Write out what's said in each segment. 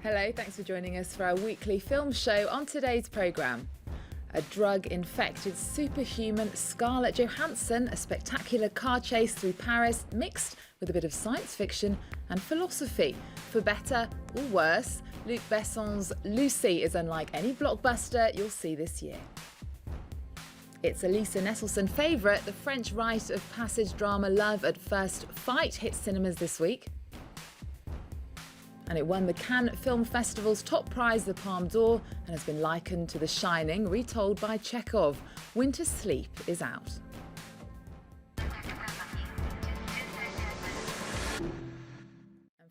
Hello, thanks for joining us for our weekly film show. On today's programme, a drug-infected superhuman Scarlett Johansson, a spectacular car chase through Paris mixed with a bit of science fiction and philosophy. For better or worse, Luc Besson's Lucy is unlike any blockbuster you'll see this year. It's a Lisa Nesselson favourite. The French rite of passage drama Love at First Fight hits cinemas this week. And it won the Cannes Film Festival's top prize, the Palme d'Or, and has been likened to The Shining, retold by Chekhov. Winter Sleep is out. And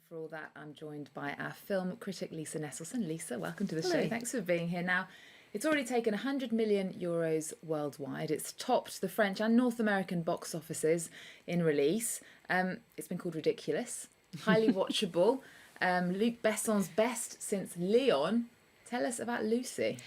for all that, I'm joined by our film critic, Lisa Nesselson. Lisa, welcome to the show. Thanks for being here. Now, it's already taken 100 million euros worldwide. It's topped the French and North American box offices in release. It's been called ridiculous, highly watchable. Luc Besson's best since Leon. Tell us about Lucy.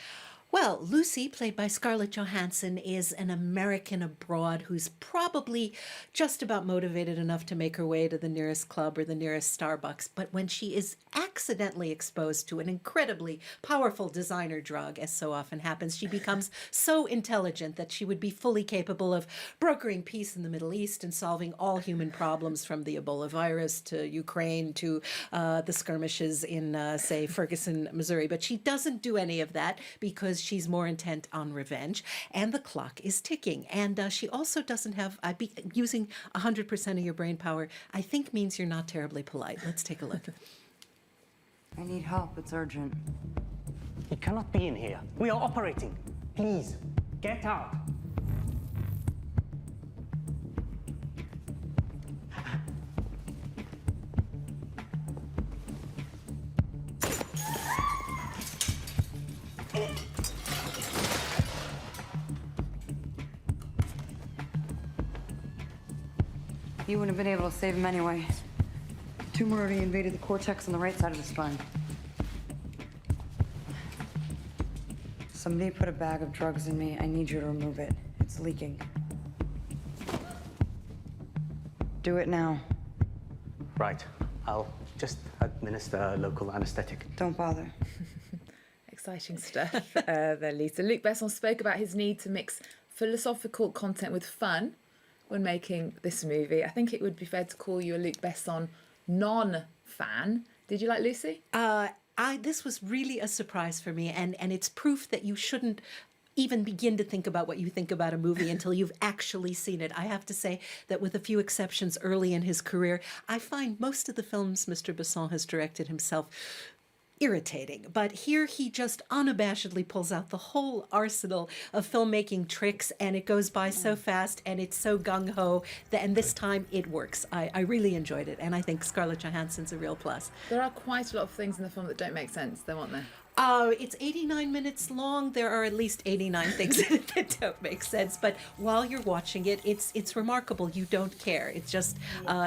Well, Lucy, played by Scarlett Johansson, is an American abroad who's probably just about motivated enough to make her way to the nearest club or the nearest Starbucks. But when she is accidentally exposed to an incredibly powerful designer drug, as so often happens, she becomes so intelligent that she would be fully capable of brokering peace in the Middle East and solving all human problems, from the Ebola virus to Ukraine to the skirmishes in, say, Ferguson, Missouri. But she doesn't do any of that because she's more intent on revenge, and the clock is ticking. And she also doesn't have, using 100% of your brain power, I think means you're not terribly polite. Let's take a look. I need help. It's urgent. You cannot be in here. We are operating. Please, get out. You wouldn't have been able to save him anyway. The tumor already invaded the cortex on the right side of the spine. Somebody put a bag of drugs in me. I need you to remove it. It's leaking. Do it now. Right. I'll just administer a local anesthetic. Don't bother. Exciting stuff there, Lisa. Luc Besson spoke about his need to mix philosophical content with fun when making this movie. I think it would be fair to call you a Luc Besson non-fan. Did you like Lucy? This was really a surprise for me, and it's proof that you shouldn't even begin to think about what you think about a movie until you've actually seen it. I have to say that, with a few exceptions early in his career, I find most of the films Mr. Besson has directed himself irritating. But here he just unabashedly pulls out the whole arsenal of filmmaking tricks, and it goes by so fast, and it's so gung-ho, and this time it works. I really enjoyed it, and I think Scarlett Johansson's a real plus. There are quite a lot of things in the film that don't make sense, though, aren't there? It's 89 minutes long. There are at least 89 things in it that don't make sense. But while you're watching it, it's remarkable. You don't care. It just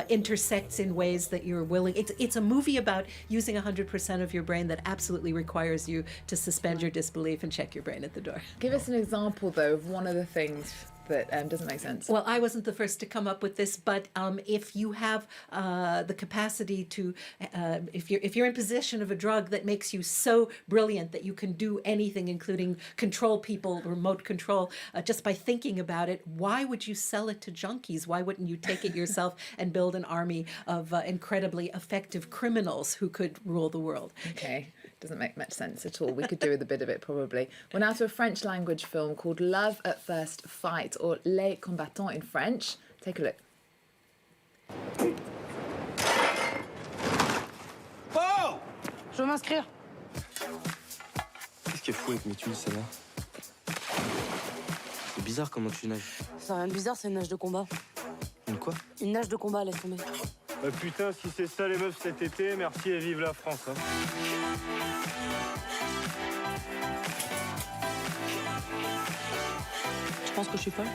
intersects in ways that you're willing. It's a movie about using 100% of your brain that absolutely requires you to suspend your disbelief and check your brain at the door. Give us an example, though, of one of the things that doesn't make sense. Well, I wasn't the first to come up with this, but if you have the capacity to, if you're in possession of a drug that makes you so brilliant that you can do anything, including control people, remote control, just by thinking about it, why would you sell it to junkies? Why wouldn't you take it yourself and build an army of incredibly effective criminals who could rule the world? Okay. Doesn't make much sense at all. We could do with a bit of it, probably. We're now to a French language film called Love at First Fight, or Les Combattants in French. Take a look. Oh! Je veux m'inscrire. Qu'est-ce qui est fou avec mes tuiles, celle-là? C'est bizarre comment tu nages. C'est rien de bizarre, c'est une nage de combat. Une quoi? Une nage de combat, laisse tomber. Bah putain, si c'est ça les meufs cet été, merci et vive la France. Hein. Je pense que je suis folle.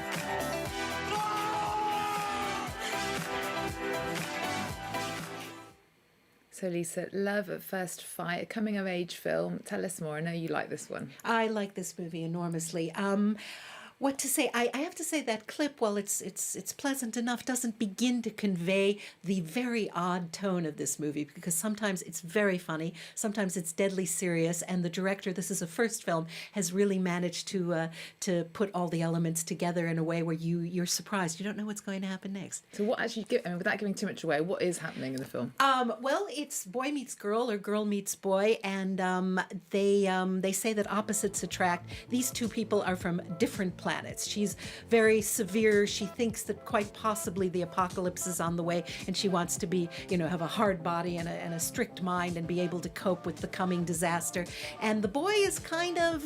So, Lisa, Love at First Fight, a coming-of-age film. Tell us more. I know you like this one. I like this movie enormously. What to say? I have to say that clip, while it's pleasant enough, doesn't begin to convey the very odd tone of this movie, because sometimes it's very funny, sometimes it's deadly serious, and the director, this is a first film, has really managed to put all the elements together in a way where you're surprised. You don't know what's going to happen next. So what actually, I mean, without giving too much away, what is happening in the film? Well, it's boy meets girl or girl meets boy, and they say that opposites attract. These two people are from different planets. She's very severe. She thinks that quite possibly the apocalypse is on the way, and she wants to be, have a hard body and a strict mind and be able to cope with the coming disaster. And the boy is kind of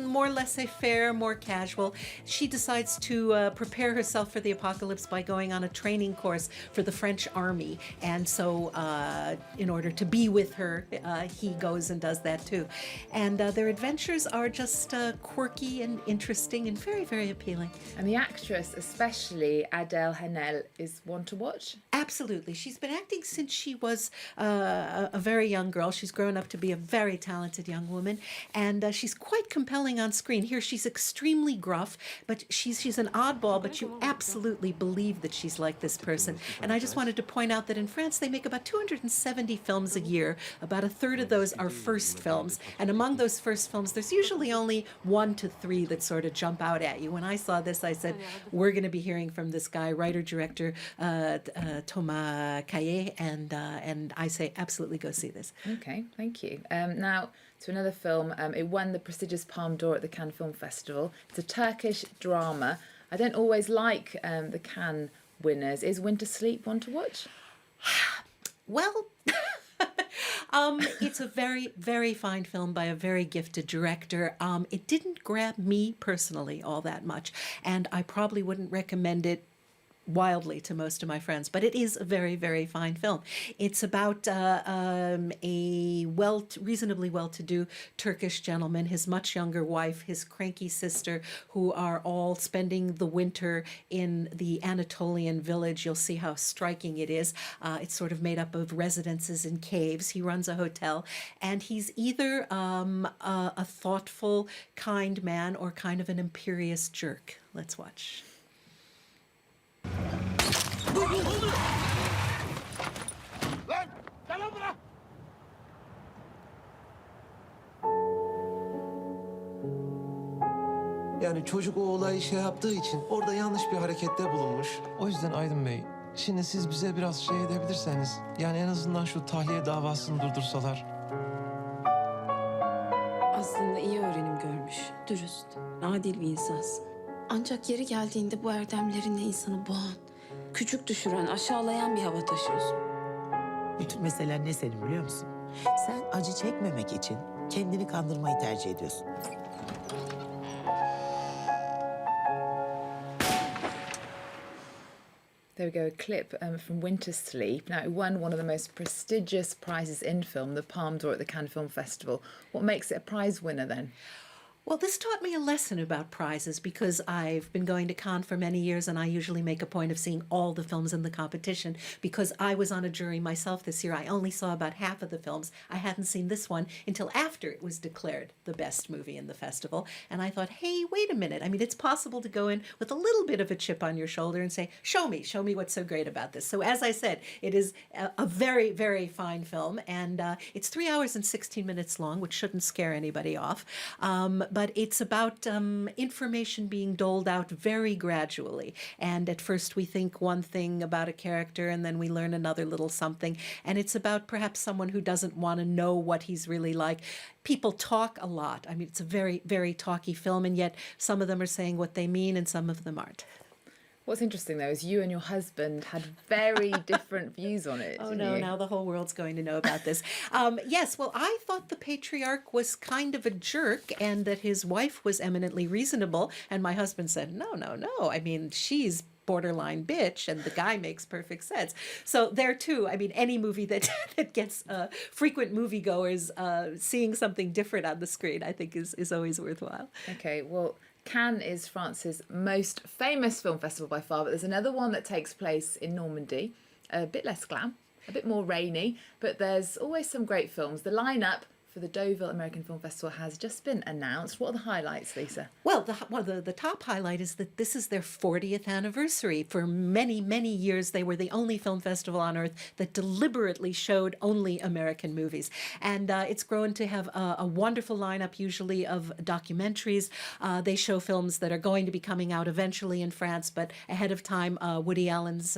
more laissez-faire, more casual. She decides to prepare herself for the apocalypse by going on a training course for the French army. And so in order to be with her, he goes and does that too. And their adventures are just quirky and interesting and very, very appealing. And the actress, especially Adèle Haenel, is one to watch? Absolutely. She's been acting since she was a very young girl. She's grown up to be a very talented young woman, and she's quite compelling on screen. Here she's extremely gruff, but she's an oddball, but you absolutely believe that she's like this person. And I just wanted to point out that in France they make about 270 films a year. About a third of those are first films, and among those first films there's usually only 1 to 3 that sort of jump out at you. When I saw this, I said, we're going to be hearing from this guy, writer-director Thomas Caillet, and I say absolutely go see this. Okay, thank you. Now, to another film. It won the prestigious Palme d'Or at the Cannes Film Festival. It's a Turkish drama. I don't always like the Cannes winners. Is Winter Sleep one to watch? Well, it's a very, very fine film by a very gifted director. It didn't grab me personally all that much, and I probably wouldn't recommend it wildly to most of my friends, but it is a very, very fine film. It's about a reasonably well-to-do Turkish gentleman, his much younger wife, his cranky sister, who are all spending the winter in the Anatolian village. You'll see how striking it is. It's sort of made up of residences and caves. He runs a hotel, and he's either a thoughtful, kind man or kind of an imperious jerk. Let's watch. Yani çocuk o olayı şey yaptığı için orada yanlış bir harekette bulunmuş. O yüzden Aydın Bey, şimdi siz bize biraz şey edebilirseniz, yani en azından şu tahliye davasını durdursalar. Aslında iyi öğrenim görmüş, dürüst, adil bir insansın. Ancak yeri geldiğinde bu erdemlerinle insanı boğan, küçük düşüren, aşağılayan bir hava taşıyorsun. Bütün meselen ne senin biliyor musun? Sen acı çekmemek için kendini kandırmayı tercih ediyorsun. There we go, a clip from Winter Sleep. Now, it won one of the most prestigious prizes in film, the Palme d'Or at the Cannes Film Festival. What makes it a prize winner then? Well, this taught me a lesson about prizes, because I've been going to Cannes for many years, and I usually make a point of seeing all the films in the competition. Because I was on a jury myself this year, I only saw about half of the films. I hadn't seen this one until after it was declared the best movie in the festival. And I thought, hey, wait a minute. I mean, it's possible to go in with a little bit of a chip on your shoulder and say, show me what's so great about this. So as I said, it is a very, very fine film, and it's 3 hours and 16 minutes long, which shouldn't scare anybody off. But it's about information being doled out very gradually. And at first we think one thing about a character, and then we learn another little something. And it's about perhaps someone who doesn't want to know what he's really like. People talk a lot. I mean, it's a very, very talky film, and yet some of them are saying what they mean and some of them aren't. What's interesting, though, is you and your husband had very different views on it. Oh, didn't no, you? now the whole world's going to know about this. Yes, well, I thought the patriarch was kind of a jerk and that his wife was eminently reasonable. And my husband said, no. I mean, she's borderline bitch, and the guy makes perfect sense. So there, too, I mean, any movie that gets frequent moviegoers seeing something different on the screen, I think is always worthwhile. Okay, well, Cannes is France's most famous film festival by far, but there's another one that takes place in Normandy, a bit less glam, a bit more rainy, but there's always some great films. The lineup for the Deauville American Film Festival has just been announced. What are the highlights, Lisa? Well, the top highlight is that this is their 40th anniversary. For many, many years, they were the only film festival on earth that deliberately showed only American movies. And it's grown to have a wonderful lineup, usually of documentaries. They show films that are going to be coming out eventually in France, but ahead of time. Woody Allen's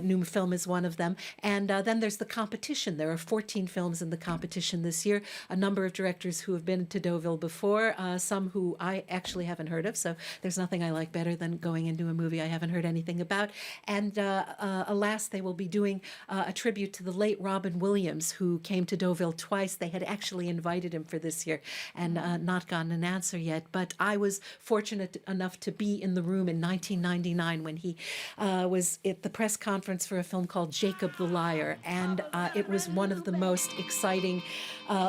new film is one of them. And then there's the competition. There are 14 films in the competition this year. A number of directors who have been to Deauville before, some who I actually haven't heard of. So there's nothing I like better than going into a movie I haven't heard anything about. And alas, they will be doing a tribute to the late Robin Williams, who came to Deauville twice. They had actually invited him for this year and not gotten an answer yet. But I was fortunate enough to be in the room in 1999 when he was at the press conference for a film called Jacob the Liar. And it was one of the most exciting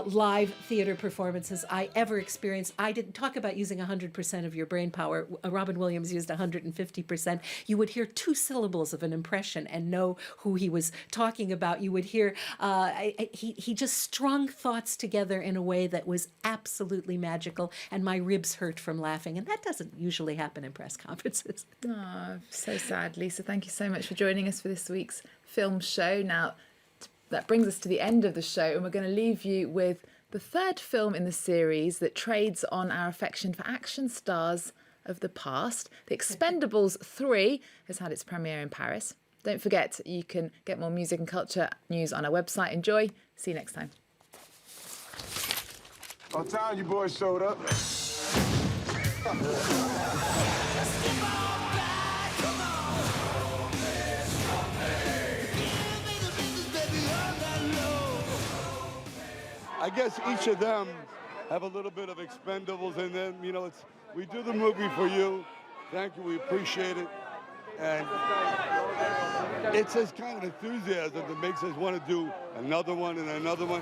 live theater performances I ever experienced. I didn't talk about using 100% of your brain power. Robin Williams used 150%. You would hear 2 syllables of an impression and know who he was talking about. You would hear, he just strung thoughts together in a way that was absolutely magical, and my ribs hurt from laughing. And that doesn't usually happen in press conferences. Oh, so sad. Lisa, thank you so much for joining us for this week's film show. Now, that brings us to the end of the show, and we're going to leave you with the third film in the series that trades on our affection for action stars of the past. The Expendables 3 has had its premiere in Paris. Don't forget, you can get more music and culture news on our website. Enjoy. See you next time. On time, you boys showed up. I guess each of them have a little bit of Expendables in them. You know, we do the movie for you. Thank you, we appreciate it. And it's this kind of enthusiasm that makes us want to do another one and another one.